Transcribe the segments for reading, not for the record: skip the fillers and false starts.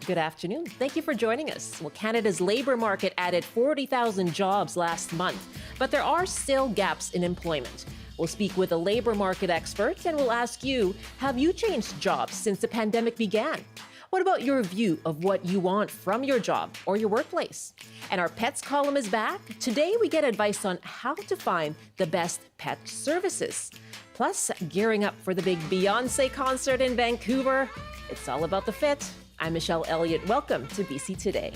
Good afternoon. Thank you for joining us. Well, Canada's labor market added 40,000 jobs last month, but there are still gaps in employment. We'll speak with a labor market expert and we'll ask you, have you changed jobs since the pandemic began? What about your view of what you want from your job or your workplace? And our pets column is back. Today we get advice on how to find the best pet services. Plus, gearing up for the big Beyoncé concert in Vancouver. It's all about the fit. I'm Michelle Eliot. Welcome to BC Today.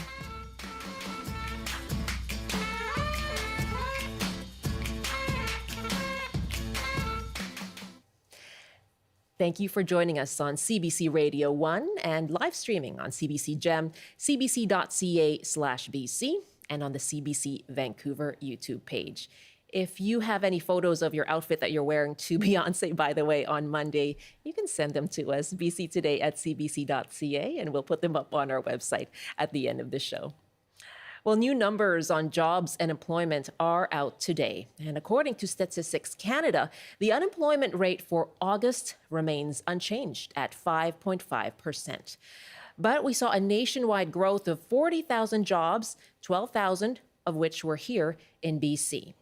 Thank you for joining us on CBC Radio 1 and live streaming on CBC Gem, cbc.ca/BC, and on the CBC Vancouver YouTube page. If you have any photos of your outfit that you're wearing to Beyoncé, by the way, on Monday, you can send them to us, bctoday@cbc.ca, and we'll put them up on our website at the end of the show. Well, new numbers on jobs and employment are out today. And according to Statistics Canada, the unemployment rate for August remains unchanged at 5.5%. But we saw a nationwide growth of 40,000 jobs, 12,000 of which were here in BC.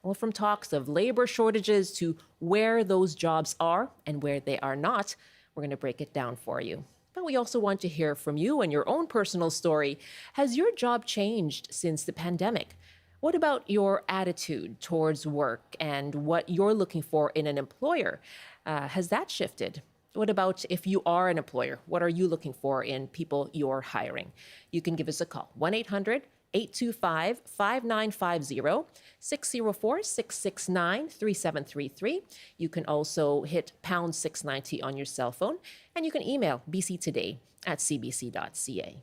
Well, from talks of labor shortages to where those jobs are and where they are not, we're going to break it down for you. But we also want to hear from you and your own personal story. Has your job changed since the pandemic? What about your attitude towards work and what you're looking for in an employer? Has that shifted? What about if you are an employer? What are you looking for in people you're hiring? You can give us a call, 1-800-825-5950, 604-669-3733. You can also hit pound 690 on your cell phone, and you can email bctoday@cbc.ca.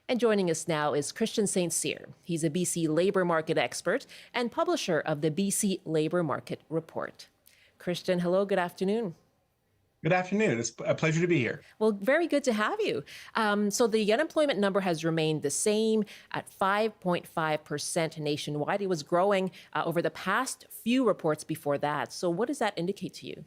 And joining us now is Christian St. Cyr. He's a BC labor market expert and publisher of the BC Labor Market Report. Christian, hello, good afternoon. Good afternoon. It's a pleasure to be here. Well, very good to have you. So the unemployment number has remained the same at 5.5% nationwide. It was growing over the past few reports before that. So what does that indicate to you?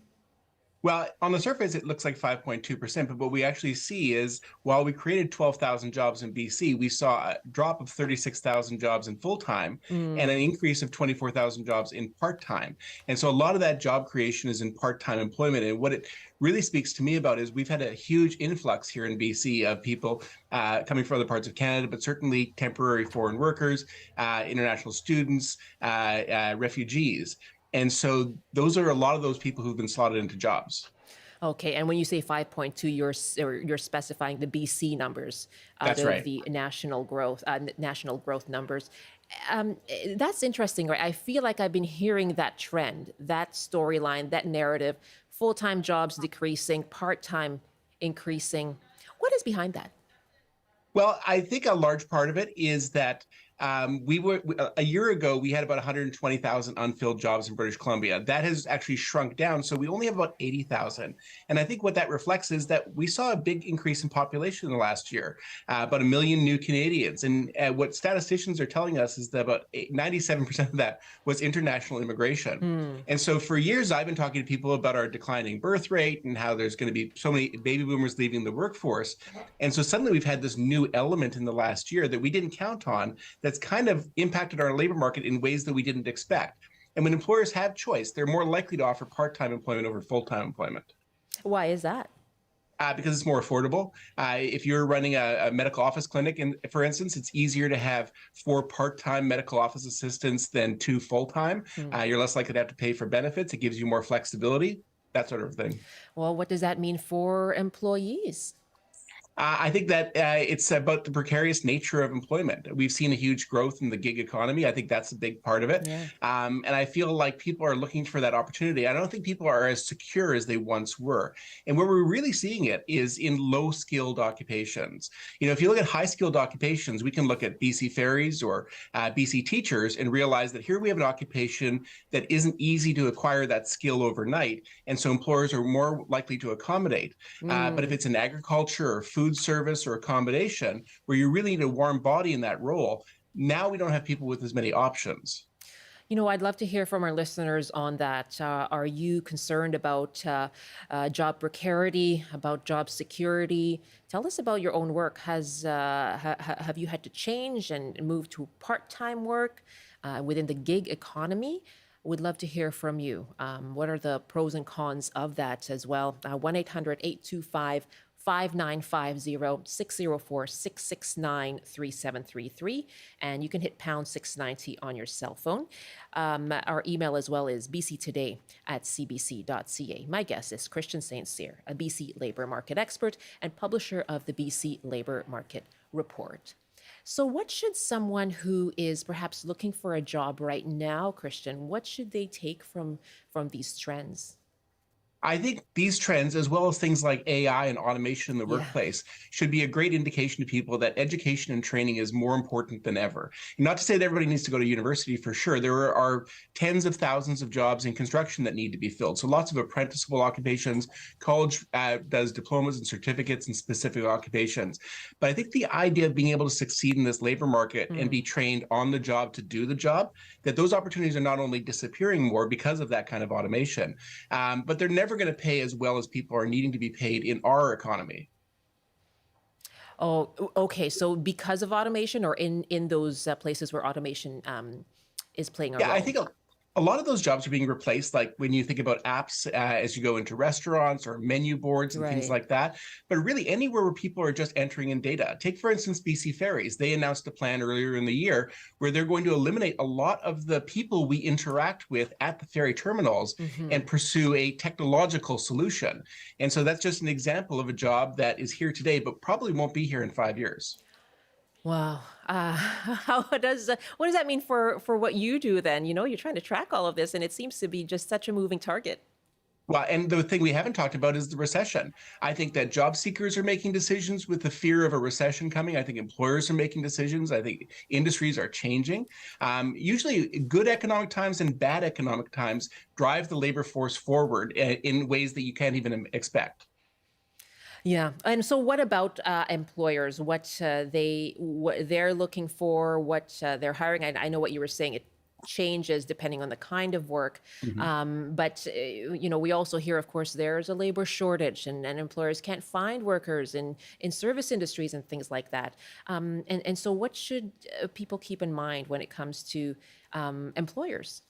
Well, on the surface, it looks like 5.2%, but what we actually see is while we created 12,000 jobs in BC, we saw a drop of 36,000 jobs in full-time and an increase of 24,000 jobs in part-time. And so a lot of that job creation is in part-time employment. And what it really speaks to me about is we've had a huge influx here in BC of people coming from other parts of Canada, but certainly temporary foreign workers, international students, refugees. And so those are a lot of those people who've been slotted into jobs. Okay, and when you say 5.2, you're specifying the BC numbers out That's of right. the national growth numbers. That's interesting, right? I feel like I've been hearing that trend, that storyline, that narrative, full-time jobs decreasing, part-time increasing. What is behind that? Well, I think a large part of it is that a year ago, we had about 120,000 unfilled jobs in British Columbia. That has actually shrunk down. So we only have about 80,000. And I think what that reflects is that we saw a big increase in population in the last year, about 1 million new Canadians. And what statisticians are telling us is that about 97% of that was international immigration. And so for years, I've been talking to people about our declining birth rate and how there's going to be so many baby boomers leaving the workforce. And so suddenly we've had this new element in the last year that we didn't count on that's kind of impacted our labor market in ways that we didn't expect. And when employers have choice, they're more likely to offer part-time employment over full-time employment. Why is that? Because it's more affordable. If you're running a medical office clinic, and for instance, it's easier to have 4 part-time medical office assistants than 2 full-time. You're less likely to have to pay for benefits. It gives you more flexibility, that sort of thing. Well, what does that mean for employees? I think that it's about the precarious nature of employment. We've seen a huge growth in the gig economy. I think that's a big part of it. Yeah. And I feel like people are looking for that opportunity. I don't think people are as secure as they once were. And where we're really seeing it is in low-skilled occupations. You know, if you look at high-skilled occupations, we can look at BC ferries or BC teachers and realize that here we have an occupation that isn't easy to acquire that skill overnight. And so employers are more likely to accommodate. But if it's in agriculture or food service or accommodation where you really need a warm body in that role, now we don't have people with as many options. I'd love to hear from our listeners on that. Are you concerned about job precarity, about job security? Tell us about your own work. Have you had to change and move to part-time work within the gig economy? Would love to hear from you. What are the pros and cons of that as well? 1-800-825-5950, 604-669-3733. And you can hit pound 690 on your cell phone. Our email as well is bctoday@cbc.ca. My guest is Christian St. Cyr, a BC labor market expert and publisher of the BC Labor Market Report. So what should someone who is perhaps looking for a job right now, Christian, what should they take from these trends? I think these trends, as well as things like AI and automation in the Yeah. workplace, should be a great indication to people that education and training is more important than ever. And not to say that everybody needs to go to university for sure. There are tens of thousands of jobs in construction that need to be filled. So lots of apprenticeable occupations. College does diplomas and certificates in specific occupations. But I think the idea of being able to succeed in this labor market and be trained on the job to do the job, that those opportunities are not only disappearing more because of that kind of automation, but they're never going to pay as well as people are needing to be paid in our economy. Oh, okay. So because of automation or in those places where automation is playing a Yeah, role? I think a lot of those jobs are being replaced, like when you think about apps as you go into restaurants or menu boards and things Right. like that. But really anywhere where people are just entering in data. Take, for instance, BC Ferries. They announced a plan earlier in the year where they're going to eliminate a lot of the people we interact with at the ferry terminals and pursue a technological solution. And so that's just an example of a job that is here today, but probably won't be here in 5 years. Wow. What does that mean for what you do then? You're trying to track all of this and it seems to be just such a moving target. Well, and the thing we haven't talked about is the recession. I think that job seekers are making decisions with the fear of a recession coming. I think employers are making decisions. I think industries are changing. Usually good economic times and bad economic times drive the labor force forward in ways that you can't even expect. Yeah. And so what about employers? What they're looking for, what they're hiring? I know what you were saying. It changes depending on the kind of work. But, we also hear, of course, there's a labor shortage and employers can't find workers in service industries and things like that. And so what should people keep in mind when it comes to employers?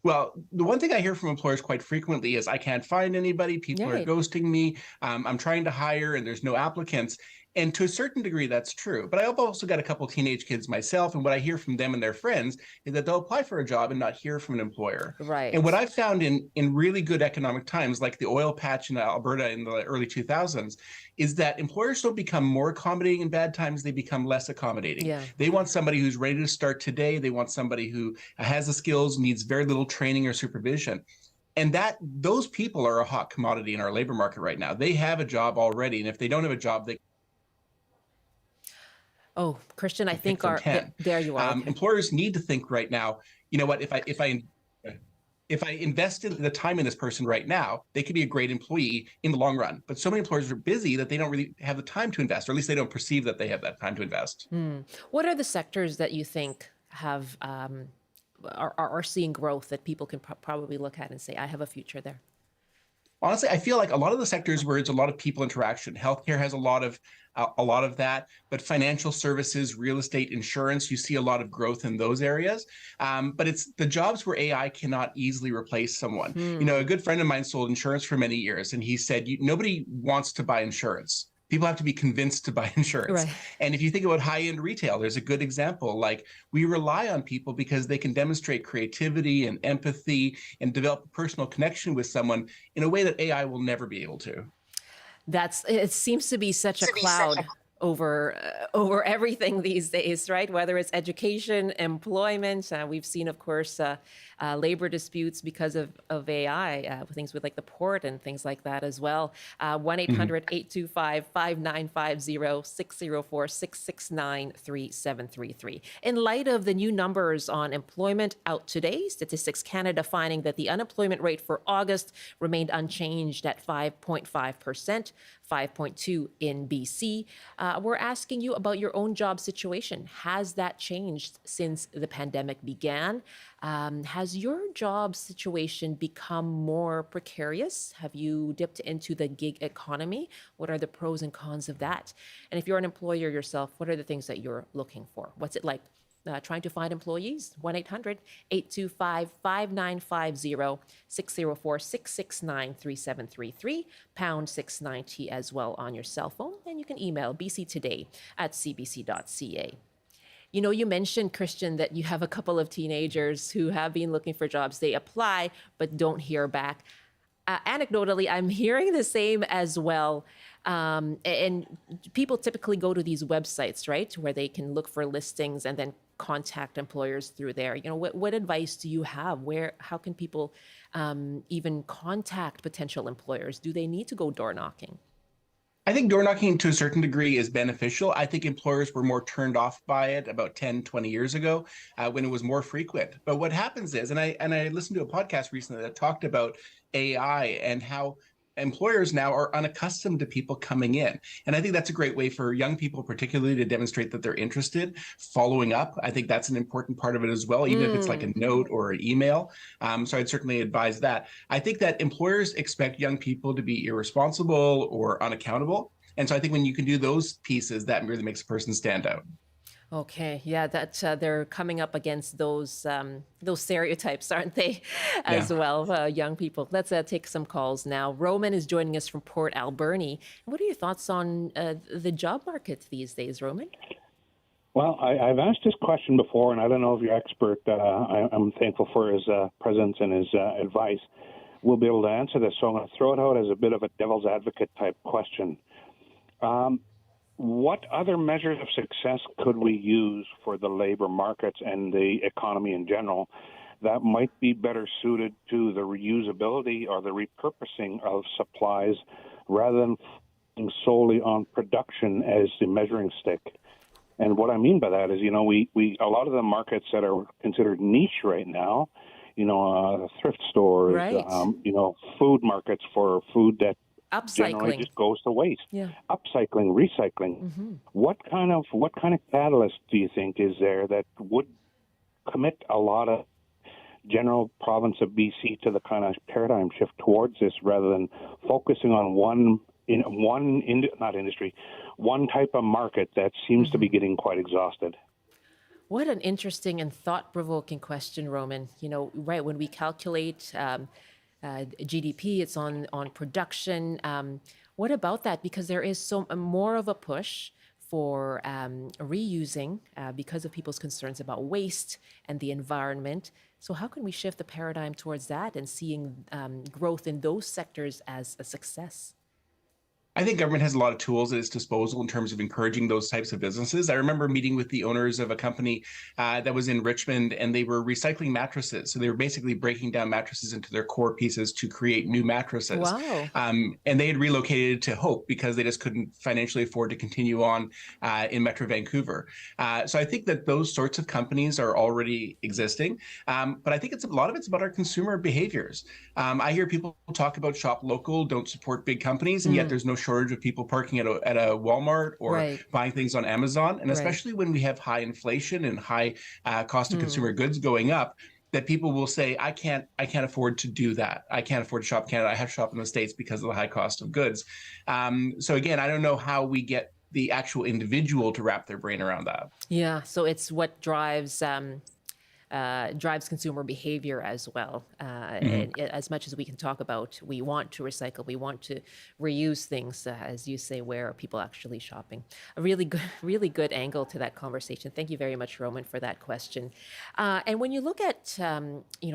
Well, the one thing I hear from employers quite frequently is I can't find anybody, people are Right. ghosting me, I'm trying to hire and there's no applicants. And to a certain degree, that's true. But I've also got a couple of teenage kids myself. And what I hear from them and their friends is that they'll apply for a job and not hear from an employer. And what Right. I've found in really good economic times, like the oil patch in Alberta in the early 2000s, is that employers don't become more accommodating in bad times, they become less accommodating. Yeah. They want somebody who's ready to start today. They want somebody who has the skills, needs very little training or supervision. And that those people are a hot commodity in our labor market right now. They have a job already. And if they don't have a job, they Oh, Christian, I pick think from 10. there you are. Okay. Employers need to think right now, you know what, if I invested the time in this person right now, they could be a great employee in the long run. But so many employers are busy that they don't really have the time to invest, or at least they don't perceive that they have that time to invest. What are the sectors that you think have are seeing growth that people can probably look at and say, I have a future there? Honestly, I feel like a lot of the sectors where it's a lot of people interaction, healthcare has a lot of that, but financial services, real estate, insurance, you see a lot of growth in those areas. But it's the jobs where AI cannot easily replace someone. A good friend of mine sold insurance for many years, and he said, nobody wants to buy insurance. People have to be convinced to buy insurance. Right. And if you think about high-end retail, there's a good example. Like, we rely on people because they can demonstrate creativity and empathy and develop a personal connection with someone in a way that AI will never be able to. It seems to be such a cloud over everything these days, right? Whether it's education, employment, we've seen, of course, labor disputes because of AI, things with like the port and things like that as well. 1-800-825-5950, 604-669-3733. In light of the new numbers on employment out today, Statistics Canada finding that the unemployment rate for August remained unchanged at 5.5%, 5.2 in BC. We're asking you about your own job situation. Has that changed since the pandemic began? Has your job situation become more precarious? Have you dipped into the gig economy? What are the pros and cons of that? And if you're an employer yourself, what are the things that you're looking for? What's it like trying to find employees? 1-800-825-5950, 604-669-3733, pound 690 as well on your cell phone. And you can email bctoday@cbc.ca. You know, you mentioned, Christian, that you have a couple of teenagers who have been looking for jobs. They apply, but don't hear back. Anecdotally, I'm hearing the same as well. And people typically go to these websites, right, where they can look for listings and then contact employers through there. You know, what advice do you have? How can people even contact potential employers? Do they need to go door knocking? I think door knocking to a certain degree is beneficial. I think employers were more turned off by it about 10, 20 years ago when it was more frequent. But what happens is, and I listened to a podcast recently that talked about AI and how employers now are unaccustomed to people coming in. And I think that's a great way for young people, particularly, to demonstrate that they're interested. Following up, I think that's an important part of it as well, even if it's like a note or an email. So I'd certainly advise that. I think that employers expect young people to be irresponsible or unaccountable. And so I think when you can do those pieces, that really makes a person stand out. Okay, yeah, that they're coming up against those stereotypes, aren't they, as Yeah. well, young people. Let's take some calls now. Roman is joining us from Port Alberni. What are your thoughts on the job market these days, Roman? Well, I've asked this question before, and I don't know if you're expert. I'm thankful for his presence and his advice. We'll be able to answer this, so I'm going to throw it out as a bit of a devil's advocate type question. What other measures of success could we use for the labor markets and the economy in general that might be better suited to the reusability or the repurposing of supplies rather than focusing solely on production as the measuring stick? And what I mean by that is, you know, we a lot of the markets that are considered niche right now, you know, thrift stores, Right. Food markets for food that generally Upcycling. just goes to waste. Yeah. Upcycling, recycling. What kind of catalyst do you think is there that would commit a lot of general province of BC to the kind of paradigm shift towards this, rather than focusing on one type of market that seems to be getting quite exhausted? What an interesting and thought-provoking question, Roman. You know, right, when we calculate GDP, it's on production. What about that? Because there is so more of a push for reusing because of people's concerns about waste and the environment. So how can we shift the paradigm towards that and seeing growth in those sectors as a success? I think government has a lot of tools at its disposal in terms of encouraging those types of businesses. I remember meeting with the owners of a company that was in Richmond, and they were recycling mattresses. So they were basically breaking down mattresses into their core pieces to create new mattresses. Wow. And they had relocated to Hope because they just couldn't financially afford to continue on in Metro Vancouver. So I think that those sorts of companies are already existing. But I think a lot of it's about our consumer behaviors. I hear people talk about shop local, don't support big companies, and yet there's no shortage of people parking at a Walmart or Right. buying things on Amazon. And Right. especially when we have high inflation and high cost of consumer goods going up, that people will say, I can't afford to do that. I can't afford to shop in Canada. I have to shop in the States because of the high cost of goods. So again, I don't know how we get the actual individual to wrap their brain around that. Yeah, so it's what drives consumer behavior as well. And as much as we can talk about, we want to recycle, we want to reuse things, as you say, where are people actually shopping? A really good angle to that conversation. Thank you very much, Roman, for that question. And when you look at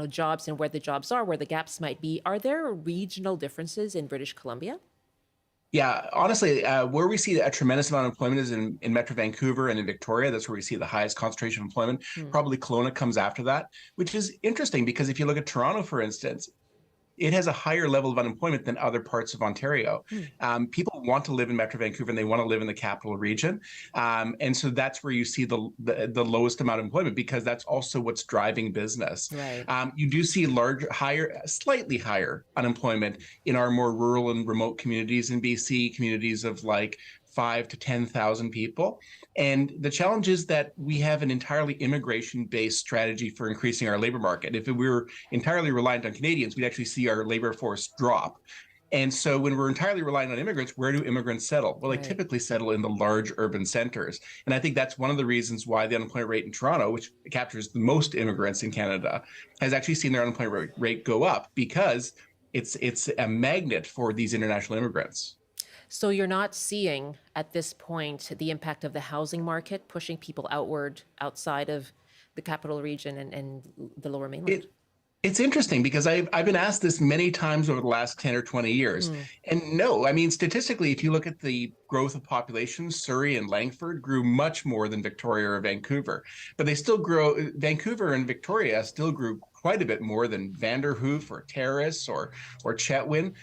jobs and where the jobs are, where the gaps might be, are there regional differences in British Columbia? Yeah, honestly, where we see a tremendous amount of employment is in Metro Vancouver and in Victoria. That's where we see the highest concentration of employment. Hmm. Probably Kelowna comes after that, which is interesting because if you look at Toronto, for instance, it has a higher level of unemployment than other parts of Ontario. Hmm. People want to live in Metro Vancouver and they want to live in the capital region, and so that's where you see the lowest amount of employment because that's also what's driving business. Right. You do see slightly higher unemployment in our more rural and remote communities in BC, communities of like 5 to 10,000 people. And the challenge is that we have an entirely immigration-based strategy for increasing our labor market. If we were entirely reliant on Canadians, we'd actually see our labor force drop. And so when we're entirely reliant on immigrants, where do immigrants settle? Well, they Right. typically settle in the large urban centers. And I think that's one of the reasons why the unemployment rate in Toronto, which captures the most immigrants in Canada, has actually seen their unemployment rate go up because it's a magnet for these international immigrants. So you're not seeing at this point the impact of the housing market pushing people outward outside of the capital region and the lower mainland? It's interesting because I've been asked this many times over the last 10 or 20 years. Hmm. And no, I mean, statistically, if you look at the growth of population, Surrey and Langford grew much more than Victoria or Vancouver. But they still grow, Vancouver and Victoria still grew quite a bit more than Vanderhoof or Terrace or Chetwynd,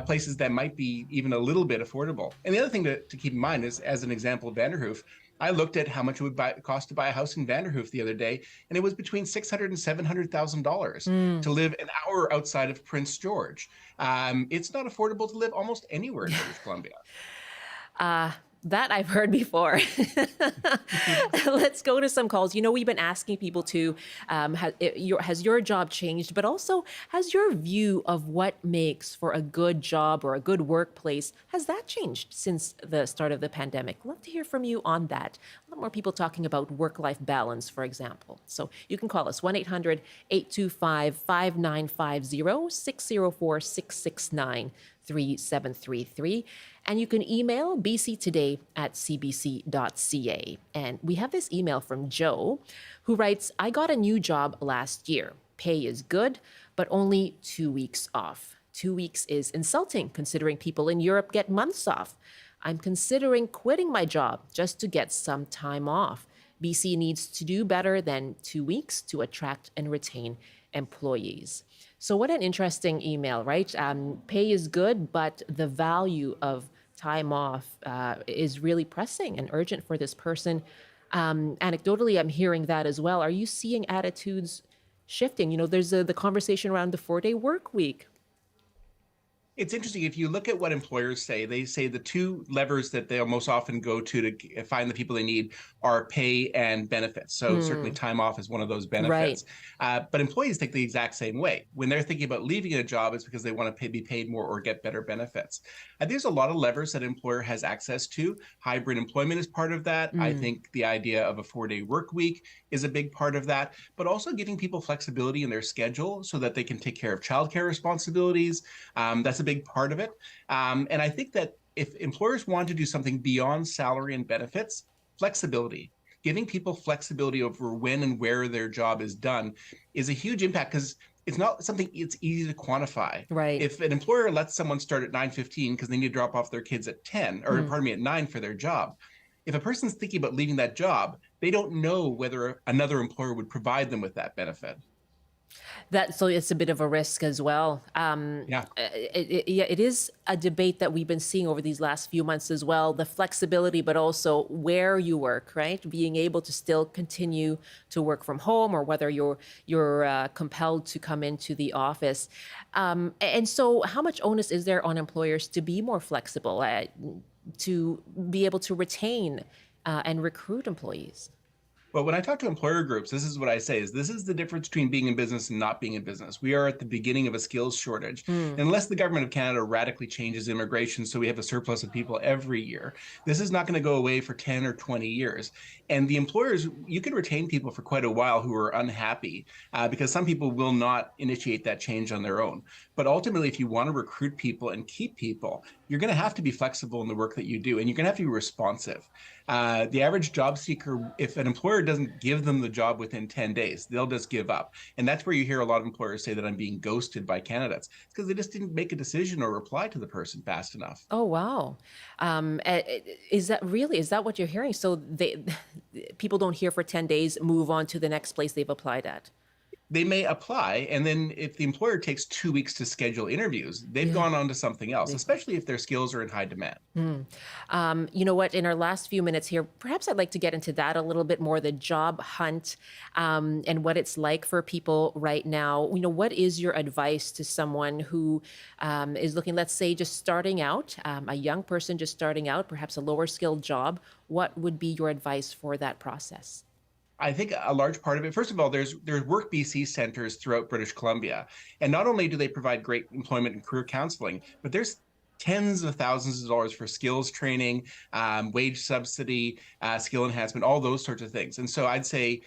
places that might be even a little bit affordable. And the other thing to keep in mind is, as an example of Vanderhoof, I looked at how much it would cost to buy a house in Vanderhoof the other day, and it was between $600,000 and $700,000 Mm. to live an hour outside of Prince George. It's not affordable to live almost anywhere in British Columbia. Uh, that I've heard before. Let's go to some calls. You know, we've been asking people to, has your job changed, but also has your view of what makes for a good job or a good workplace, has that changed since the start of the pandemic? Love to hear from you on that. A lot more people talking about work-life balance, for example. So you can call us 1-800-825-5950, 604-669. 3733. And you can email bctoday@cbc.ca. And we have this email from Joe who writes, I got a new job last year. Pay is good, but only 2 weeks off. 2 weeks is insulting considering people in Europe get months off. I'm considering quitting my job just to get some time off. BC needs to do better than 2 weeks to attract and retain employees. So what an interesting email, right? Pay is good, but the value of time off is really pressing and urgent for this person. Anecdotally, I'm hearing that as well. Are you seeing attitudes shifting? You know, there's the conversation around the 4-day work week. It's interesting. If you look at what employers say, they say the two levers that they'll most often go to find the people they need are pay and benefits. So certainly time off is one of those benefits. But employees think the exact same way. When they're thinking about leaving a job, it's because they want to be paid more or get better benefits. There's a lot of levers that an employer has access to. Hybrid employment is part of that. I think the idea of a 4-day work week is a big part of that, but also giving people flexibility in their schedule so that they can take care of childcare responsibilities. That's a big part of it. And I think that if employers want to do something beyond salary and benefits, flexibility, giving people flexibility over when and where their job is done is a huge impact because it's not something it's easy to quantify. Right. If an employer lets someone start at 9:15 because they need to drop off their kids at 10, or pardon me, at 9 for their job, if a person's thinking about leaving that job, they don't know whether another employer would provide them with that benefit. So it's a bit of a risk as well. Yeah. It is a debate that we've been seeing over these last few months as well, the flexibility, but also where you work, right? Being able to still continue to work from home or whether you're compelled to come into the office. And so how much onus is there on employers to be more flexible, to be able to retain and recruit employees? Well, when I talk to employer groups, this is what I say is this is the difference between being in business and not being in business. We are at the beginning of a skills shortage. And unless the government of Canada radically changes immigration so we have a surplus of people every year, this is not going to go away for 10 or 20 years. And the employers, you can retain people for quite a while who are unhappy because some people will not initiate that change on their own. But ultimately, if you want to recruit people and keep people, you're going to have to be flexible in the work that you do, and you're going to have to be responsive. The average job seeker, if an employer doesn't give them the job within 10 days, they'll just give up. And that's where you hear a lot of employers say that I'm being ghosted by candidates. It's because they just didn't make a decision or reply to the person fast enough. Oh, wow. Is that what you're hearing? So people don't hear for 10 days, move on to the next place they've applied at. They may apply, and then if the employer takes 2 weeks to schedule interviews, they've gone on to something else, especially if their skills are in high demand. You know what? In our last few minutes here, perhaps I'd like to get into that a little bit more, the job hunt, and what it's like for people right now. You know, what is your advice to someone who is looking, let's say, just starting out, a young person just starting out, perhaps a lower skilled job? What would be your advice for that process? I think a large part of it, first of all, there's Work BC centers throughout British Columbia. And not only do they provide great employment and career counseling, but there's tens of thousands of dollars for skills training, wage subsidy, skill enhancement, all those sorts of things. And so I'd say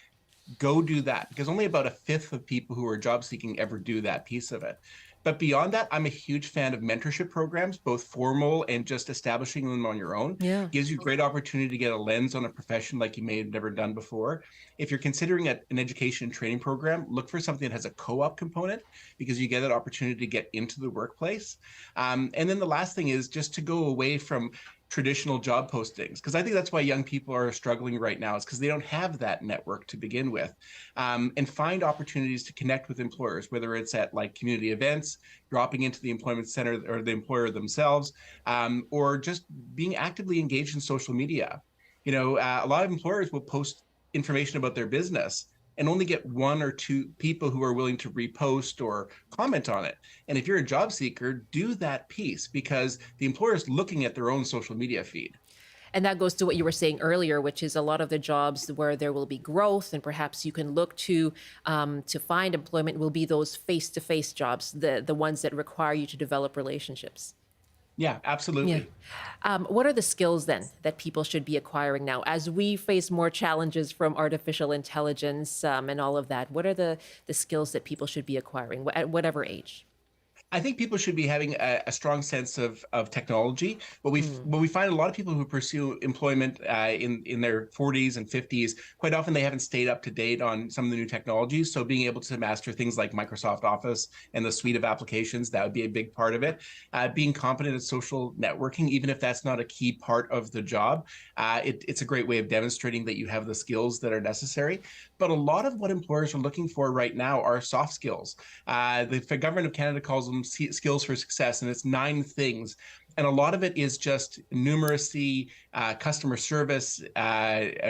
go do that, because only about a fifth of people who are job seeking ever do that piece of it. But beyond that, I'm a huge fan of mentorship programs, both formal and just establishing them on your own. Yeah. Gives you great opportunity to get a lens on a profession like you may have never done before. If you're considering an education and training program, look for something that has a co-op component, because you get that opportunity to get into the workplace. And then the last thing is just to go away from traditional job postings, because I think that's why young people are struggling right now, is because they don't have that network to begin with, and find opportunities to connect with employers, whether it's at like community events, dropping into the employment center or the employer themselves, or just being actively engaged in social media. You know, a lot of employers will post information about their business and only get one or two people who are willing to repost or comment on it. And if you're a job seeker, do that piece, because the employer is looking at their own social media feed. And that goes to what you were saying earlier, which is a lot of the jobs where there will be growth and perhaps you can look to find employment will be those face-to-face jobs, the ones that require you to develop relationships. Yeah, absolutely. Yeah. What are the skills then that people should be acquiring now as we face more challenges from artificial intelligence and all of that? What are the skills that people should be acquiring at whatever age? I think people should be having a strong sense of technology. What we find, a lot of people who pursue employment in their 40s and 50s, quite often they haven't stayed up to date on some of the new technologies. So being able to master things like Microsoft Office and the suite of applications, that would be a big part of it. Being competent at social networking, even if that's not a key part of the job, it's a great way of demonstrating that you have the skills that are necessary. But a lot of what employers are looking for right now are soft skills. The government of Canada calls them skills for success, and it's 9 things. And a lot of it is just numeracy, customer service,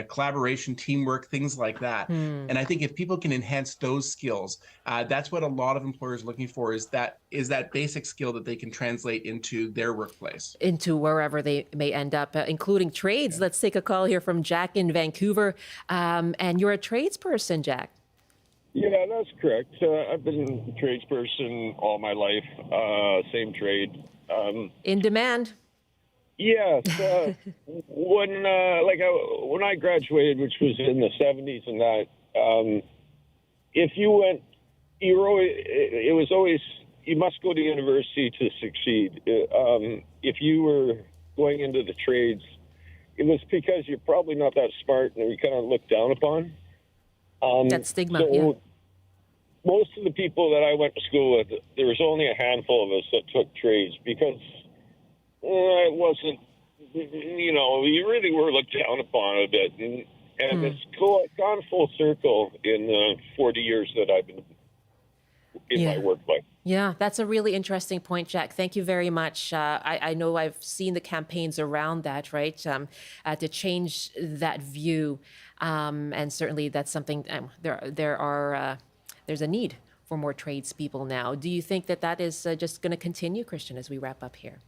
collaboration, teamwork, things like that. And I think if people can enhance those skills, that's what a lot of employers are looking for, is that basic skill that they can translate into their workplace. Into wherever they may end up, including trades. Yeah. Let's take a call here from Jack in Vancouver. And you're a tradesperson, Jack. Yeah, that's correct. I've been a tradesperson all my life, same trade. In demand. Yes. When I graduated, which was in the 70s and that, if you went, it was always, you must go to university to succeed. If you were going into the trades, it was because you're probably not that smart and you're kind of looked down upon. That stigma, so yeah. Most of the people that I went to school with, there was only a handful of us that took trades because it wasn't, you really were looked down upon a bit. And it's gone full circle in the 40 years that I've been in my work life. Yeah, that's a really interesting point, Jack. Thank you very much. I know I've seen the campaigns around that, right, to change that view. And certainly that's something, there's a need for more tradespeople now. Do you think that is just going to continue, Christian, as we wrap up here?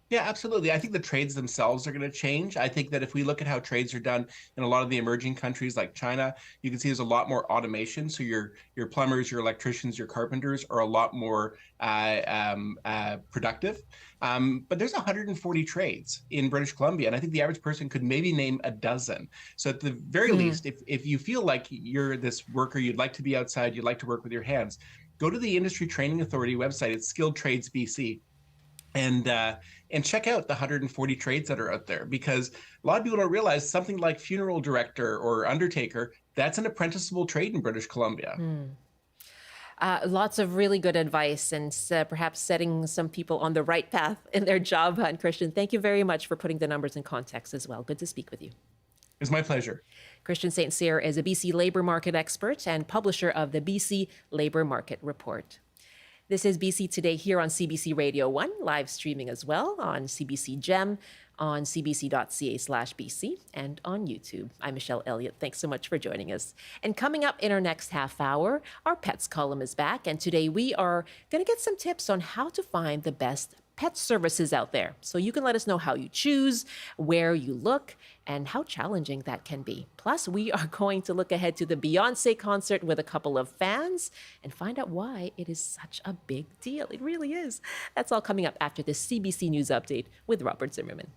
Yeah, absolutely. I think the trades themselves are going to change. I think that if we look at how trades are done in a lot of the emerging countries like China, you can see there's a lot more automation. So your plumbers, your electricians, your carpenters are a lot more productive. But there's 140 trades in British Columbia, and I think the average person could maybe name a dozen. So at the very least, if you feel like you're this worker, you'd like to be outside, you'd like to work with your hands, go to the Industry Training Authority website. It's Skilled Trades BC. and check out the 140 trades that are out there, because a lot of people don't realize something like funeral director or undertaker, that's an apprenticeable trade in British Columbia. Lots of really good advice and perhaps setting some people on the right path in their job hunt. Christian, thank you very much for putting the numbers in context as well. Good to speak with you. It's my pleasure. Christian St. Cyr is a BC labor market expert and publisher of the BC Labor Market Report. This is BC Today here on CBC Radio 1, live streaming as well on CBC Gem, on cbc.ca/BC, and on YouTube. I'm Michelle Eliot. Thanks so much for joining us. And coming up in our next half hour, our pets column is back. And today we are going to get some tips on how to find the best pet services out there. So you can let us know how you choose, where you look, and how challenging that can be. Plus, we are going to look ahead to the Beyoncé concert with a couple of fans and find out why it is such a big deal. It really is. That's all coming up after this CBC News Update with Robert Zimmerman.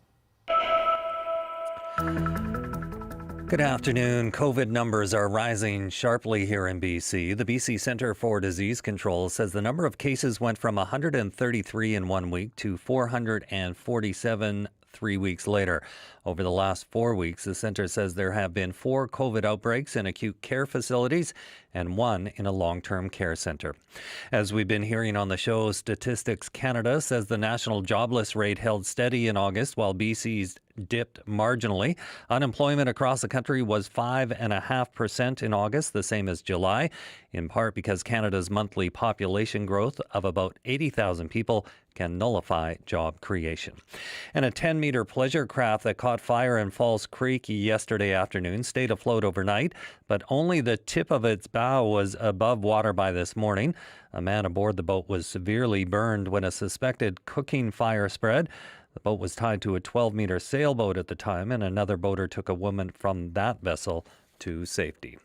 Good afternoon. COVID numbers are rising sharply here in BC. The BC Centre for Disease Control says the number of cases went from 133 in 1 week to 447 3 weeks later. Over the last 4 weeks, the centre says there have been 4 COVID outbreaks in acute care facilities and 1 in a long-term care centre. As we've been hearing on the show, Statistics Canada says the national jobless rate held steady in August while BC's dipped marginally. Unemployment across the country was 5.5% in August, the same as July, in part because Canada's monthly population growth of about 80,000 people can nullify job creation. And a 10-meter pleasure craft that caught fire in Falls Creek yesterday afternoon stayed afloat overnight, but only the tip of its bow was above water by this morning. A man aboard the boat was severely burned when a suspected cooking fire spread. The boat was tied to a 12-meter sailboat at the time, and another boater took a woman from that vessel to safety.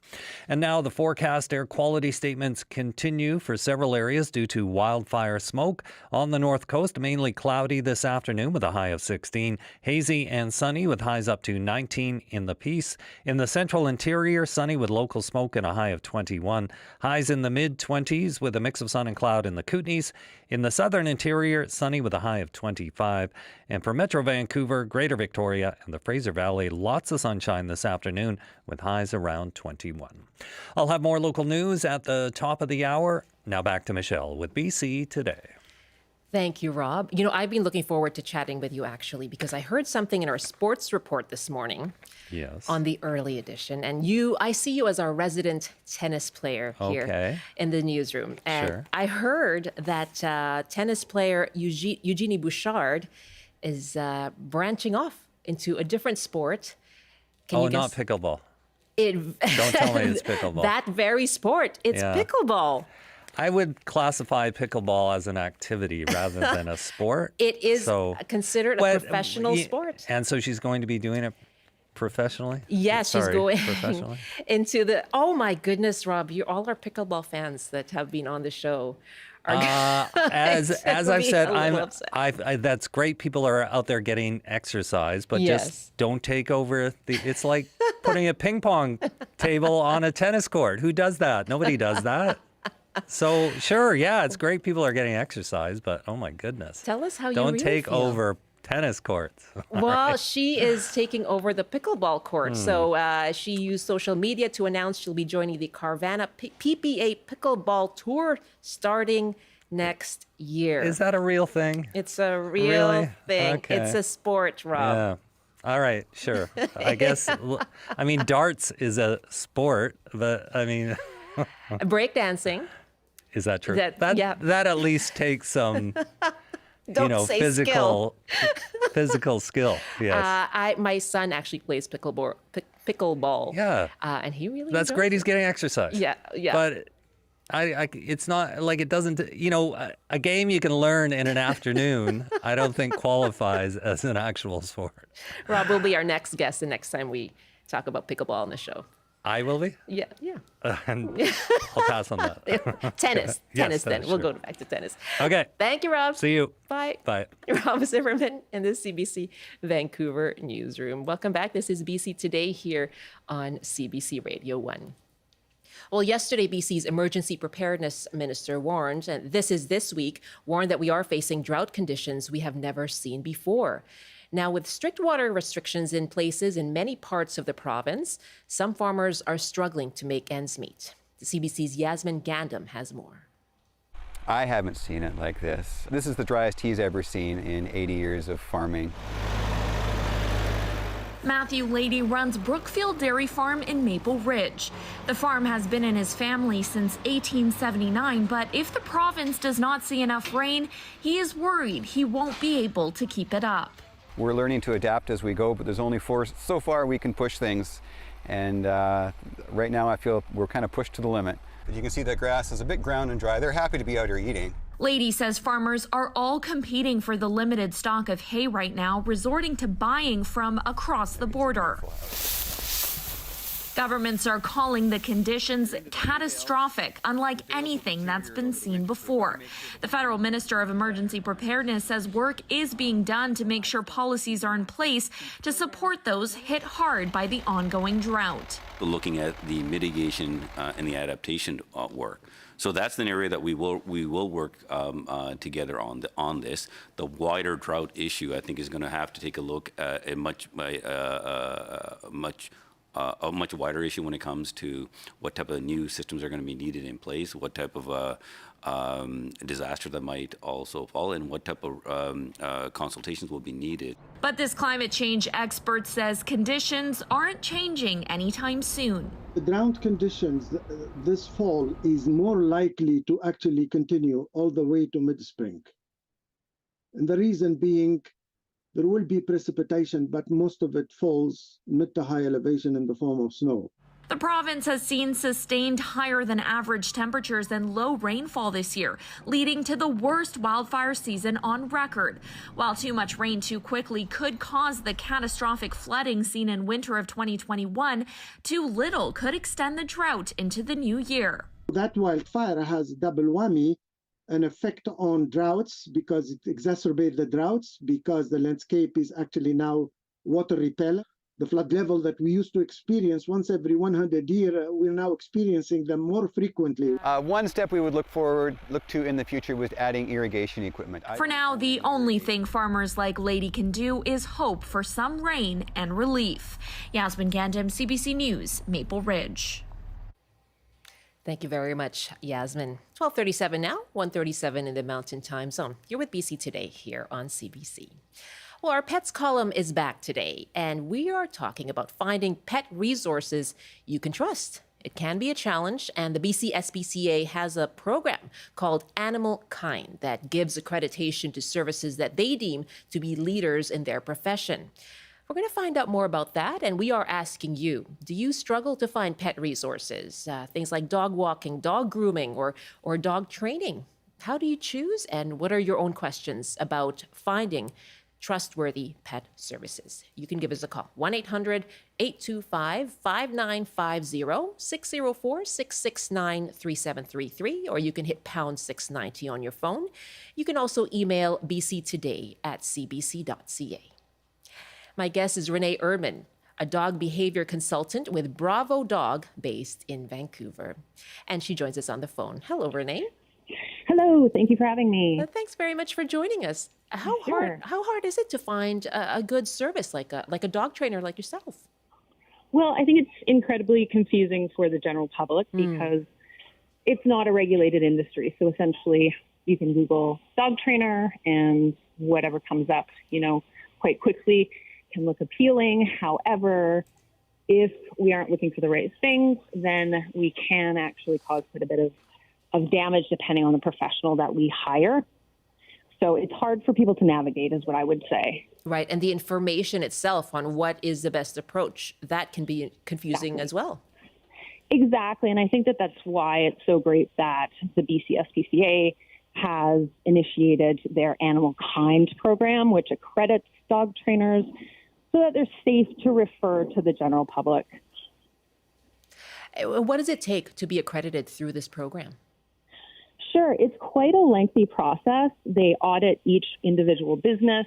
And now the forecast air quality statements continue for several areas due to wildfire smoke. On the north coast, mainly cloudy this afternoon with a high of 16. Hazy and sunny with highs up to 19 in the Peace. In the central interior, sunny with local smoke and a high of 21. Highs in the mid-20s with a mix of sun and cloud in the Kootenays. In the southern interior, sunny with a high of 25. And for Metro Vancouver, Greater Victoria, and the Fraser Valley, lots of sunshine this afternoon with highs around 21. I'll have more local news at the top of the hour. Now back to Michelle with BC Today. Thank you, Rob. You know, I've been looking forward to chatting with you actually because I heard something in our sports report this morning. Yes. On the early edition. And I see you as our resident tennis player here in the newsroom. And sure. I heard that tennis player Eugenie Bouchard is branching off into a different sport. Can you not guess? pickleball. Don't tell me it's pickleball. That very sport. It's pickleball. I would classify pickleball as an activity rather than a sport. It is considered a professional sport. And so she's going to be doing it professionally? Yes, she's going professionally? into the, oh my goodness, Rob, all our pickleball fans that have been on the show are as I've said, upset. that's great. People are out there getting exercise, but just don't take over it's like putting a ping pong table on a tennis court. Who does that? Nobody does that. So sure, it's great. People are getting exercise, but oh my goodness. Tell us how you don't really take feel. over tennis courts. Well, she is taking over the pickleball court. So she used social media to announce she'll be joining the Carvana PPA Pickleball Tour starting next year. Is that a real thing? It's a real thing. Okay. It's a sport, Rob. Yeah. All right, sure. I guess, I mean, darts is a sport, but I mean... Breakdancing. Is that true? That at least takes some... Say physical skill. Yes. My son actually plays pickleball. Yeah. And he really That's great. He's getting exercise. Yeah. But it's not like it doesn't, a game you can learn in an afternoon, I don't think qualifies as an actual sport. Rob will be our next guest the next time we talk about pickleball on the show. I will be? Yeah. And I'll pass on that. Tennis then. Sure. We'll go back to tennis. Okay. Thank you, Rob. See you. Bye. Bye. Rob Zimmerman in the CBC Vancouver newsroom. Welcome back. This is BC Today here on CBC Radio 1. Well, yesterday, BC's Emergency Preparedness Minister warned, and this week, warned that we are facing drought conditions we have never seen before. Now, with strict water restrictions in places in many parts of the province, some farmers are struggling to make ends meet. The CBC's Yasmin Gandam has more. I haven't seen it like this. This is the driest he's ever seen in 80 years of farming. Matthew Lady runs Brookfield Dairy Farm in Maple Ridge. The farm has been in his family since 1879, but if the province does not see enough rain, he is worried he won't be able to keep it up. We're learning to adapt as we go, but there's only so far we can push things. And right now I feel we're kind of pushed to the limit. You can see the grass is a bit ground and dry. They're happy to be out here eating. Lady says farmers are all competing for the limited stock of hay right now, resorting to buying from across the border. Governments are calling the conditions catastrophic, unlike anything that's been seen before. The federal minister of emergency preparedness says work is being done to make sure policies are in place to support those hit hard by the ongoing drought. Looking at the mitigation and the adaptation work. So that's an area that we will work together on this. The wider drought issue, I think, is going to have to take a look at a much wider issue when it comes to what type of new systems are going to be needed in place, what type of disaster that might also fall, and what type of consultations will be needed. But this climate change expert says conditions aren't changing anytime soon. The drought conditions this fall is more likely to actually continue all the way to mid-spring. And the reason being, there will be precipitation, but most of it falls mid to high elevation in the form of snow. The province has seen sustained higher than average temperatures and low rainfall this year, leading to the worst wildfire season on record. While too much rain too quickly could cause the catastrophic flooding seen in winter of 2021, too little could extend the drought into the new year. That wildfire has a double whammy, an effect on droughts because it exacerbates the droughts because the landscape is actually now water repellent. The flood level that we used to experience once every 100 years, we're now experiencing them more frequently. One step we would look to in the future was adding irrigation equipment. For now, the only thing farmers like Lady can do is hope for some rain and relief. Yasmin Gandam, CBC News, Maple Ridge. Thank you very much, Yasmin. 12:37 now, 1:37 in the Mountain Time Zone. You're with BC Today here on CBC. Well, our pets column is back today, and we are talking about finding pet resources you can trust. It can be a challenge, and the BC SPCA has a program called Animal Kind that gives accreditation to services that they deem to be leaders in their profession. We're going to find out more about that, and we are asking you, do you struggle to find pet resources? Things like dog walking, dog grooming, or dog training. How do you choose, and what are your own questions about finding trustworthy pet services? You can give us a call, 1-800-825-5950, 604-669-3733, or you can hit pound 690 on your phone. You can also email bctoday@cbc.ca. My guest is Renee Erdman, a dog behavior consultant with Bravo Dog based in Vancouver. And she joins us on the phone. Hello, Renee. Hello, thank you for having me. Thanks very much for joining us. How hard is it to find a good service like a dog trainer like yourself? Well, I think it's incredibly confusing for the general public because it's not a regulated industry. So essentially, you can Google dog trainer and whatever comes up, quite quickly can look appealing. However, if we aren't looking for the right things, then we can actually cause quite a bit of damage depending on the professional that we hire. So it's hard for people to navigate is what I would say. Right. And the information itself on what is the best approach, that can be confusing as well. Exactly. And I think that's why it's so great that the BC SPCA has initiated their Animal Kind program, which accredits dog trainers so that they're safe to refer to the general public. What does it take to be accredited through this program? Sure. It's quite a lengthy process. They audit each individual business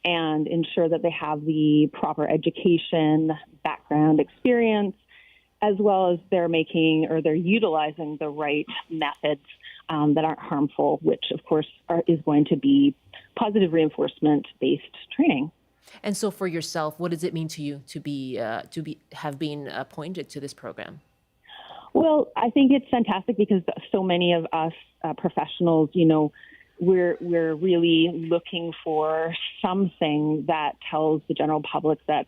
and ensure that they have the proper education, background, experience, as well as they're utilizing the right methods that aren't harmful, which of course is going to be positive reinforcement-based training. And so, for yourself, what does it mean to you to have been appointed to this program? Well, I think it's fantastic because so many of us professionals, we're really looking for something that tells the general public that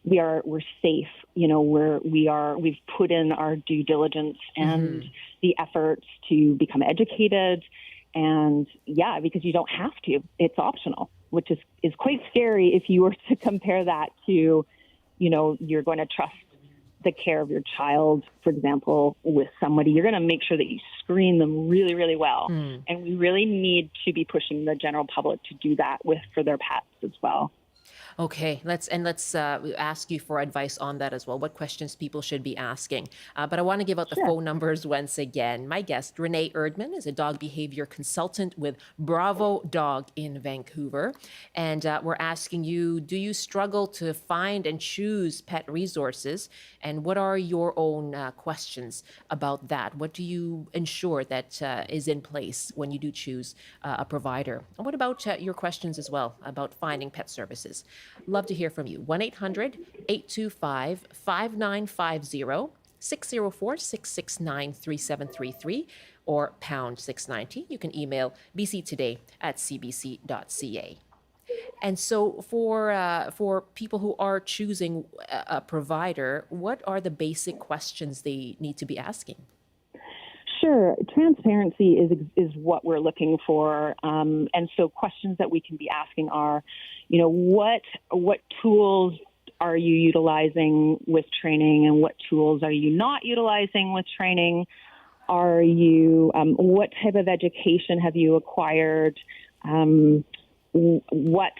we're safe. We've put in our due diligence and the efforts to become educated. And because you don't have to, it's optional, which is quite scary if you were to compare that to, you're going to trust the care of your child, for example, with somebody. You're going to make sure that you screen them really, really well. And we really need to be pushing the general public to do that for their pets as well. Okay, let's ask you for advice on that as well. What questions people should be asking? But I want to give out the phone numbers once again. My guest, Renee Erdman, is a dog behavior consultant with Bravo Dog in Vancouver, and we're asking you: do you struggle to find and choose pet resources? And what are your own questions about that? What do you ensure that is in place when you do choose a provider? And what about your questions as well about finding pet services? Love to hear from you. 1-800-825-5950, 604-669-3733, or pound 690. You can email bctoday@cbc.ca. And so for people who are choosing a provider, what are the basic questions they need to be asking? Sure. Transparency is what we're looking for. And so questions that we can be asking are, what tools are you utilizing with training, and what tools are you not utilizing with training? Are you, what type of education have you acquired? What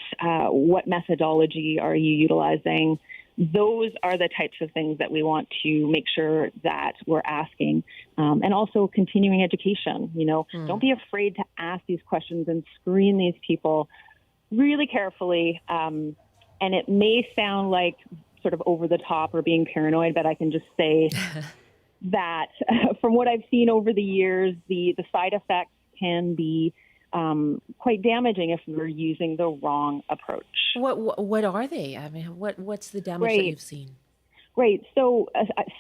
methodology are you utilizing? Those are the types of things that we want to make sure that we're asking. And also continuing education. Don't be afraid to ask these questions and screen these people really carefully. And it may sound like sort of over the top or being paranoid, but I can just say that from what I've seen over the years, the side effects can be quite damaging if we're using the wrong approach. What are they? I mean, what's the damage that you've seen? Great. So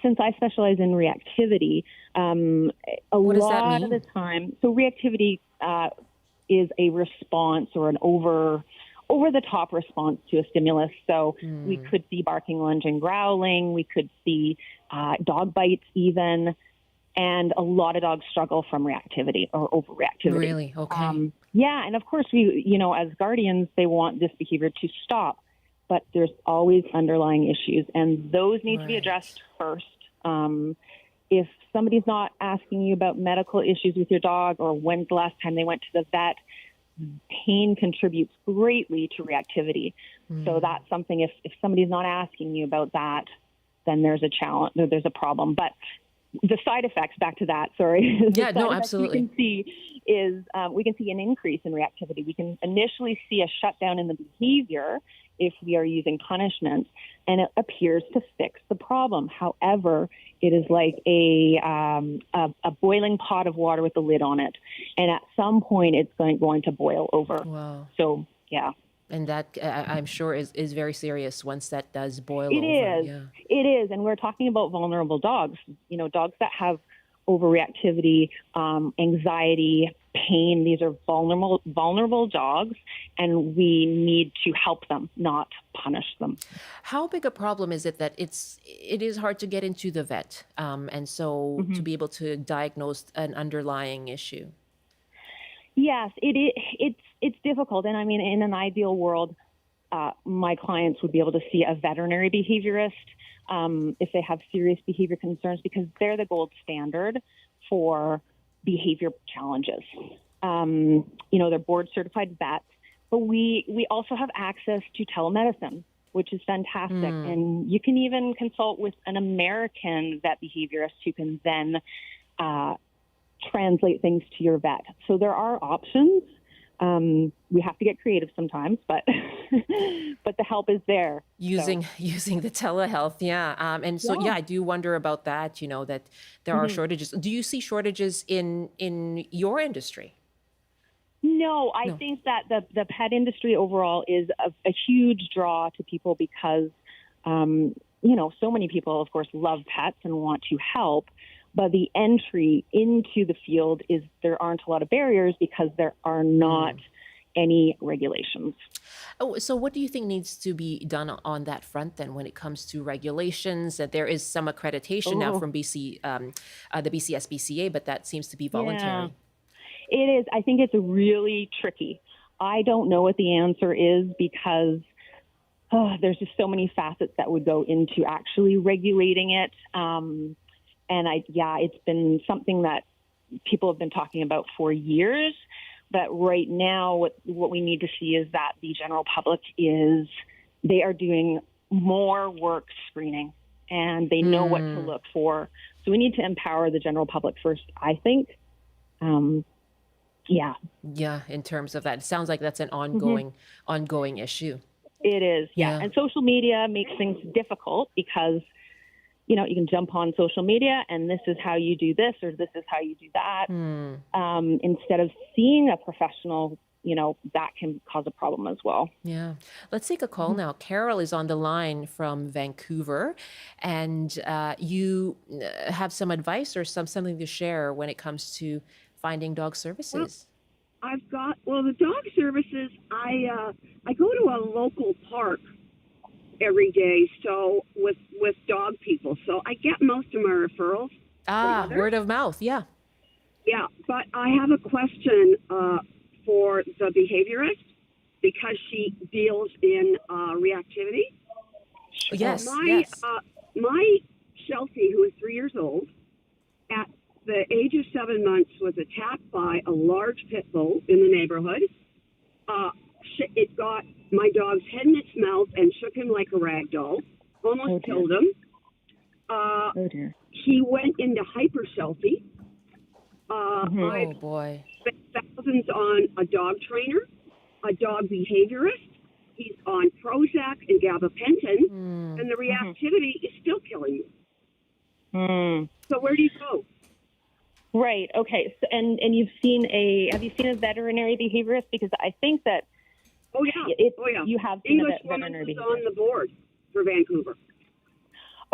since I specialize in reactivity, What does that mean? of the time, so reactivity is a response or an over-the-top response to a stimulus. So we could see barking, lunging, growling. We could see dog bites even. And a lot of dogs struggle from reactivity or overreactivity. Really? Okay. And of course, we, as guardians, they want this behavior to stop, but there's always underlying issues, and those need to be addressed first. If somebody's not asking you about medical issues with your dog, or when's the last time they went to the vet, pain contributes greatly to reactivity. So that's something, if somebody's not asking you about that, then there's a challenge, there's a problem. But the side effects, back to that, sorry. Absolutely. We can see we can see an increase in reactivity. We can initially see a shutdown in the behavior if we are using punishment, and it appears to fix the problem. However, it is like a boiling pot of water with a lid on it, and at some point it's going to boil over. Wow. So, yeah. And that, I'm sure, is very serious once that does boil It over. is. It is. And we're talking about vulnerable dogs, dogs that have overreactivity, anxiety, pain. These are vulnerable dogs, and we need to help them, not punish them. How big a problem is it that it is hard to get into the vet, and so to be able to diagnose an underlying issue? Yes, it's difficult. And I mean, in an ideal world, my clients would be able to see a veterinary behaviorist if they have serious behavior concerns, because they're the gold standard for behavior challenges. They're board certified vets, but we also have access to telemedicine, which is fantastic. And you can even consult with an American vet behaviorist who can then translate things to your vet. So there are options, We have to get creative sometimes, but but the help is there. Using the telehealth, and so I do wonder about that. That there are shortages. Do you see shortages in your industry? No, I think that the pet industry overall is a huge draw to people because so many people, of course, love pets and want to help. But the entry into the field is there aren't a lot of barriers because there are not any regulations. Oh, so what do you think needs to be done on that front then when it comes to regulations? That there is some accreditation now from BC, the BC SPCA, but that seems to be voluntary. Yeah, it is. I think it's really tricky. I don't know what the answer is because there's just so many facets that would go into actually regulating it. And it's been something that people have been talking about for years. But right now, what we need to see is that the general public they are doing more work screening and they know what to look for. So we need to empower the general public first, I think. Yeah, in terms of that. It sounds like that's an ongoing issue. It is, yeah. And social media makes things difficult because you can jump on social media and this is how you do this or this is how you do that. Instead of seeing a professional, that can cause a problem as well. Yeah. Let's take a call now. Carol is on the line from Vancouver, and you have some advice or something to share when it comes to finding dog services. Well, the dog services, I go to a local park every day, so with dog people, so I get most of my referrals. Word of mouth, yeah, but I have a question for the behaviorist because she deals in reactivity. Yes, my Sheltie, who is 3 years old, at the age of 7 months, was attacked by a large pit bull in the neighborhood. It got my dog's head in its mouth and shook him like a rag doll, almost killed him. He went into hyper Sheltie. Oh boy! Spent thousands on a dog trainer, a dog behaviorist. He's on Prozac and gabapentin, and the reactivity is still killing him. So where do you go? Right. Okay. So, and have you seen a veterinary behaviorist? Because I think that. Oh yeah. You have seen English a woman veterinary who's behaviorist on the board for Vancouver.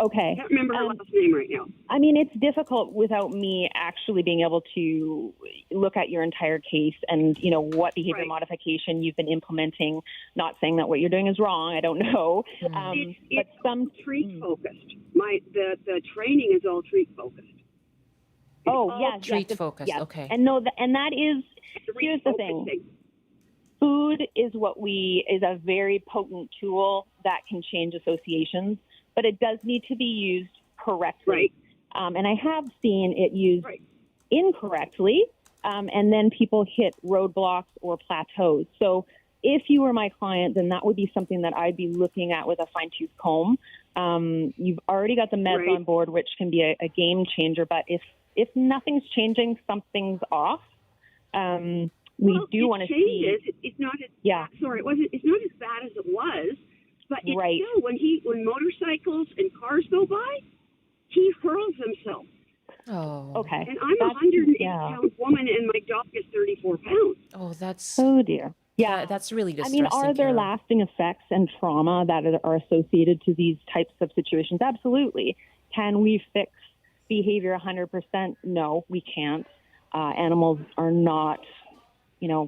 Okay. I can't remember her last name right now. I mean, it's difficult without me actually being able to look at your entire case and, what behavior modification you've been implementing. Not saying that what you're doing is wrong. I don't know. It's some treat focused. The training is all treat focused. Treat focused. Yes. Okay. And that is. Here's the thing. Food is is a very potent tool that can change associations, but it does need to be used correctly. Right. And I have seen it used incorrectly, and then people hit roadblocks or plateaus. So if you were my client, then that would be something that I'd be looking at with a fine-tooth comb. You've already got the meds on board, which can be a game changer, but if nothing's changing, something's off. We do want to see. It's not as it's not as bad as it was, but it's still when motorcycles and cars go by, he hurls himself. Oh, okay. And I'm a 108-pound woman, and my dog is 34 pounds. Oh, that's dear. Yeah, that's really distressing. I mean, are there lasting effects and trauma that are associated to these types of situations? Absolutely. Can we fix behavior 100%? No, we can't. Animals are not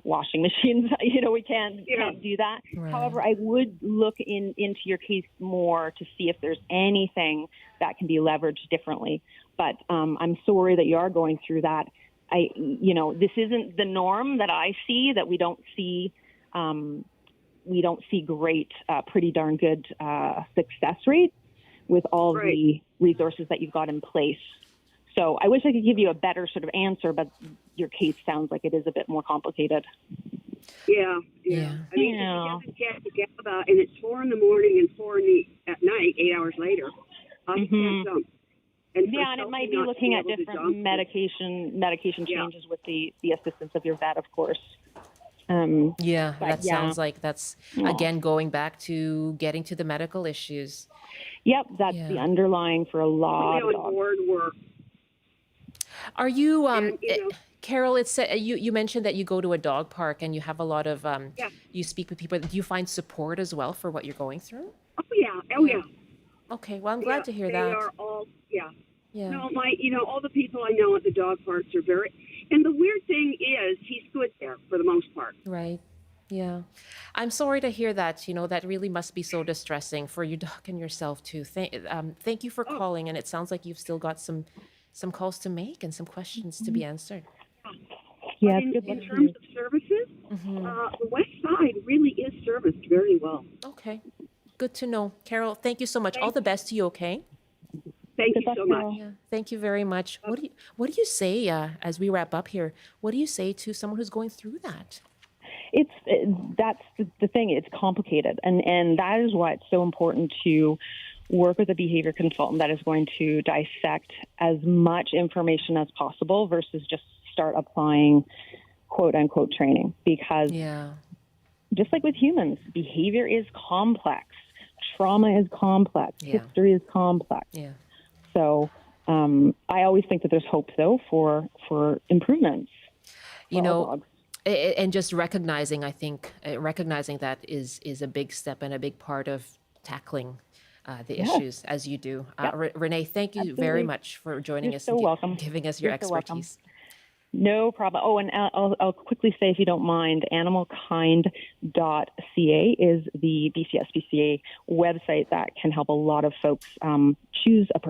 washing machines. We can't do that. Right. However, I would look into your case more to see if there's anything that can be leveraged differently. But I'm sorry that you are going through that. This isn't the norm that I see, that we don't see great, pretty darn good success rates with all the resources that you've got in place. So I wish I could give you a better sort of answer, but your case sounds like it is a bit more complicated. Yeah. I mean, if he doesn't get about, and it's 4 a.m. and 4 at night, 8 hours later, he can't jump. And it might be looking at different medication changes with the assistance of your vet, of course. Yeah, But that yeah. sounds like that's, Aw. again, going back to getting to the medical issues. Yep, that's the Yeah. underlying for a lot Really of on dogs. board were, Are you, and Carol, you mentioned that you go to a dog park and you have a lot of, yeah. you speak with people. Do you find support as well for what you're going through? Oh yeah, oh yeah. Okay, well, I'm Yeah, glad to hear they that. are all, yeah. Yeah. No, all the people I know at the dog parks are very, and the weird thing is he's good there for the most part. Right. Yeah. I'm sorry to hear that. That really must be so distressing for your dog and yourself too. Thank you for calling. And it sounds like you've still got some calls to make and some questions to be answered. Yes, But good luck in to terms you. of services, the West Side really is serviced very well. Okay. Good to know. Carol, thank you so much. All the best to you, okay? Thank Good you luck, so Carol. much. Yeah. Thank you very much. What do you say as we wrap up here? What do you say to someone who's going through that? That's the thing. It's complicated, and that is why it's so important to work with a behavior consultant that is going to dissect as much information as possible versus just start applying quote unquote training, because Yeah. just like with humans, behavior is complex, trauma is complex, Yeah. history is complex. Yeah. So I always think that there's hope though for improvements. You for all know, dogs. and just recognizing, I think, recognizing that is a big step and a big part of tackling the issues as you do. Renee, thank you very Absolutely. much for joining You're us so and welcome. giving us your You're so welcome. expertise. No problem. Oh, and I'll quickly say, if you don't mind, animalkind.ca is the BCSPCA website that can help a lot of folks choose a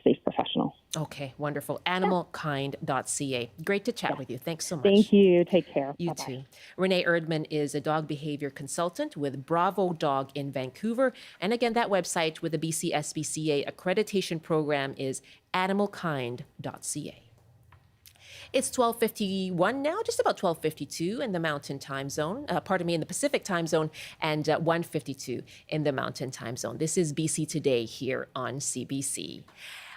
safe professional. Okay, wonderful. Animalkind.ca. Great to chat with you. Thanks so much. Thank you. Take care. You Bye-bye. too. Renee Erdman is a dog behavior consultant with Bravo Dog in Vancouver. And again, that website with the BCSPCA accreditation program is animalkind.ca. It's 12:51 now, just about 12:52 in the Mountain Time Zone. In the Pacific Time Zone, and 1:52 in the Mountain Time Zone. This is BC Today here on CBC.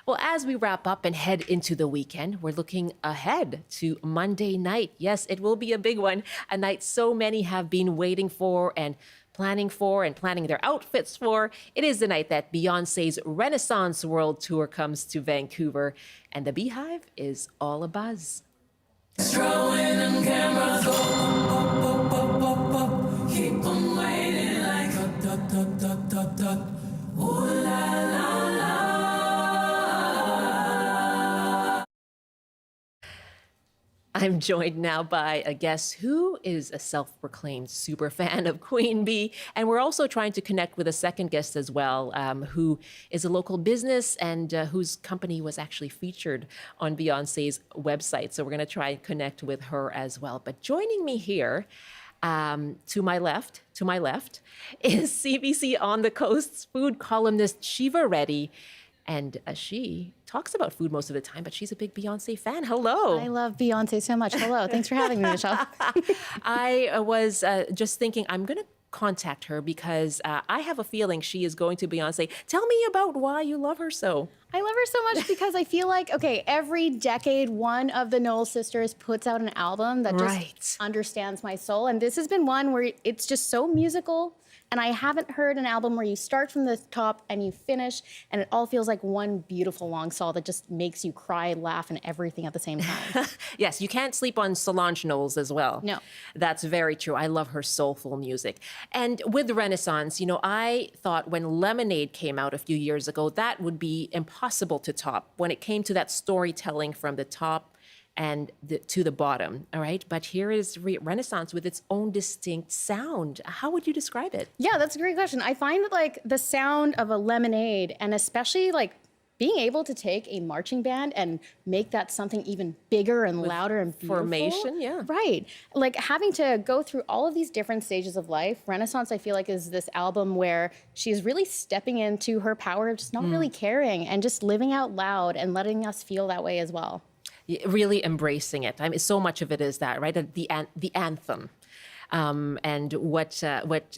Well, as we wrap up and head into the weekend, we're looking ahead to Monday night. Yes, it will be a big one, a night so many have been waiting for and planning their outfits for. It is the night that Beyoncé's Renaissance World Tour comes to Vancouver, and the Beehive is all abuzz. Keep 'em waiting like a dot, dot, dot, dot, dot. Ooh la la la. I'm joined now by a guest who is a self-proclaimed super fan of Queen Bee. And we're also trying to connect with a second guest as well, who is a local business and whose company was actually featured on Beyoncé's website. So we're going to try and connect with her as well. But joining me here, to my left, is CBC On the Coast's food columnist Shiva Reddy. And she talks about food most of the time, but she's a big Beyoncé fan. Hello. I love Beyoncé so much. Hello. Thanks for having me, Michelle. I was just thinking I'm going to contact her because I have a feeling she is going to Beyoncé. Tell me about why you love her so. I love her so much because I feel like, okay, every decade, one of the Knowles sisters puts out an album that just understands my soul. And this has been one where it's just so musical. And I haven't heard an album where you start from the top and you finish, and it all feels like one beautiful long song that just makes you cry, laugh, and everything at the same time. Yes, you can't sleep on Solange Knowles as well. No. That's very true. I love her soulful music. And with the Renaissance, I thought when Lemonade came out a few years ago, that would be impossible to top when it came to that storytelling from the top and to the bottom, all right? But here is Renaissance with its own distinct sound. How would you describe it? Yeah, that's a great question. I find that like the sound of a Lemonade, and especially like being able to take a marching band and make that something even bigger and louder and beautiful. Formation, yeah. Right. Like having to go through all of these different stages of life, Renaissance, I feel like, is this album where she's really stepping into her power of just not really caring and just living out loud and letting us feel that way as well. Really embracing it. I mean, so much of it is that, right? The anthem. and what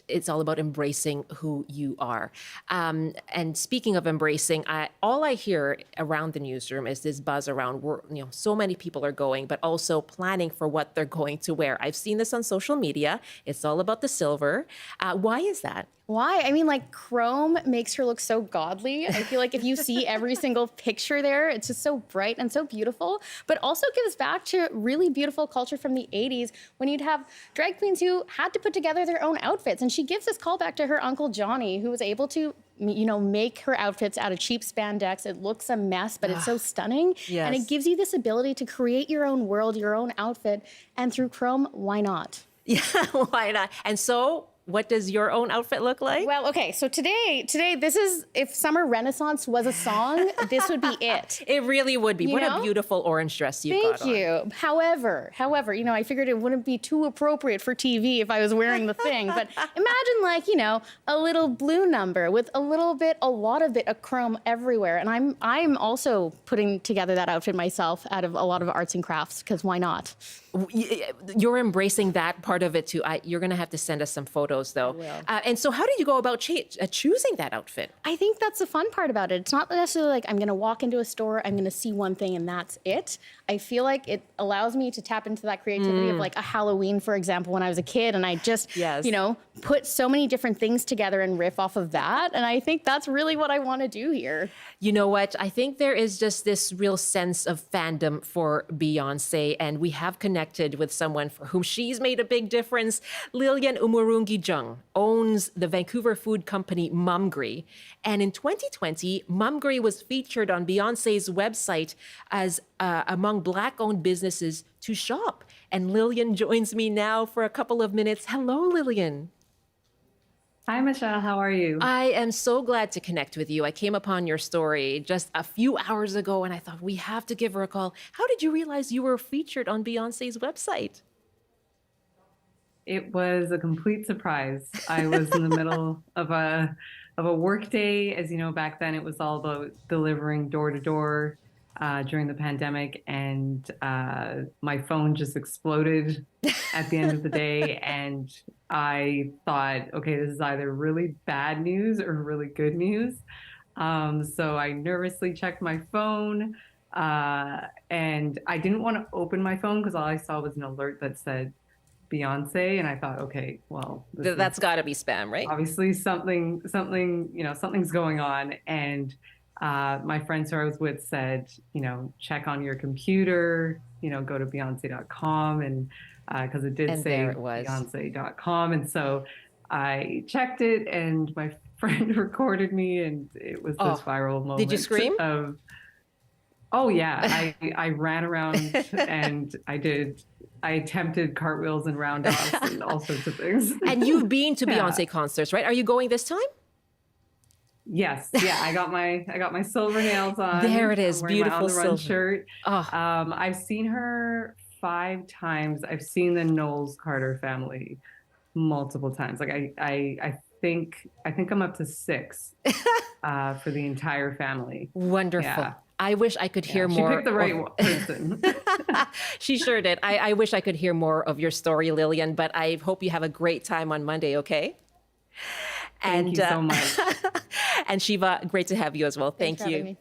it's all about, embracing who you are. And speaking of embracing, all I hear around the newsroom is this buzz around where, so many people are going, but also planning for what they're going to wear. I've seen this on social media. It's all about the silver. Why is that? Why? I mean, like, chrome makes her look so godly. I feel like if you see every single picture there, it's just so bright and so beautiful, but also gives back to really beautiful culture from the 80s when you'd have drag queens who had to put together their own outfits. And she gives this call back to her Uncle Johnny, who was able to make her outfits out of cheap spandex. It looks a mess, but it's so stunning. Yes. And it gives you this ability to create your own world, your own outfit. And through chrome, why not? Yeah, why not? And so, what does your own outfit look like? Well, okay, so today, this is, if Summer Renaissance was a song, this would be it. It really would be. What a beautiful orange dress you've got on. Thank you. However, I figured it wouldn't be too appropriate for TV if I was wearing the thing. But imagine a little blue number with a lot of it of chrome everywhere. And I'm also putting together that outfit myself out of a lot of arts and crafts, because why not? You're embracing that part of it too. You're going to have to send us some photos, though. And so how did you go about choosing that outfit? I think that's the fun part about it. It's not necessarily like I'm going to walk into a store, I'm going to see one thing and that's it. I feel like it allows me to tap into that creativity of like a Halloween, for example, when I was a kid, and I just, put so many different things together and riff off of that. And I think that's really what I want to do here. You know what? I think there is just this real sense of fandom for Beyoncé, and we have connected with someone for whom she's made a big difference. Lilian Umurungi-Jung owns the Vancouver food company Mumgry. And in 2020, Mumgry was featured on Beyoncé's website as among Black-owned businesses to shop. And Lilian joins me now for a couple of minutes. Hello, Lilian. Hi, Michelle. How are you? I am so glad to connect with you. I came upon your story just a few hours ago, and I thought, we have to give her a call. How did you realize you were featured on Beyoncé's website? It was a complete surprise. I was in the middle of a work day. As you know, back then it was all about delivering door to door during the pandemic, and my phone just exploded at the end of the day, and I thought, okay, this is either really bad news or really good news. So I nervously checked my phone, and I didn't want to open my phone because all I saw was an alert that said Beyoncé, and I thought, okay, well, that's got to be spam, right? Obviously, something's going on, and my friends who I was with said, check on your computer, go to Beyonce.com, and because it did say Beyonce.com. And so I checked it, and my friend recorded me, and it was this viral moment. Did you scream? Oh, yeah. I ran around and I attempted cartwheels and round-offs and all sorts of things. And you've been to Beyonce concerts, right? Are you going this time? Yes. Yeah. I got my silver nails on. There it is. Beautiful my On the Run silver shirt. Oh. I've seen her 5 times. I've seen the Knowles Carter family multiple times. Like I think I'm up to 6 for the entire family. Wonderful. Yeah. I wish I could hear more. She picked the right person. She sure did. I wish I could hear more of your story, Lilian, but I hope you have a great time on Monday, okay? Thank you so much. And Shiva, great to have you as well. Thank you.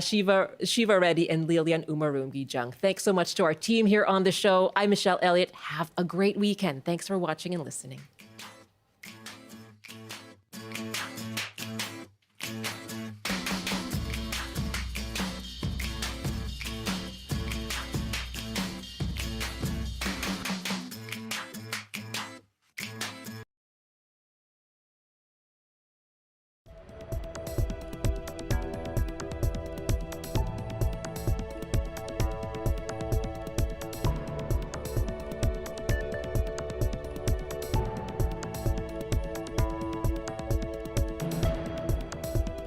Shiva Reddy and Lilian Umurungi-Jung. Thanks so much to our team here on the show. I'm Michelle Eliot. Have a great weekend. Thanks for watching and listening.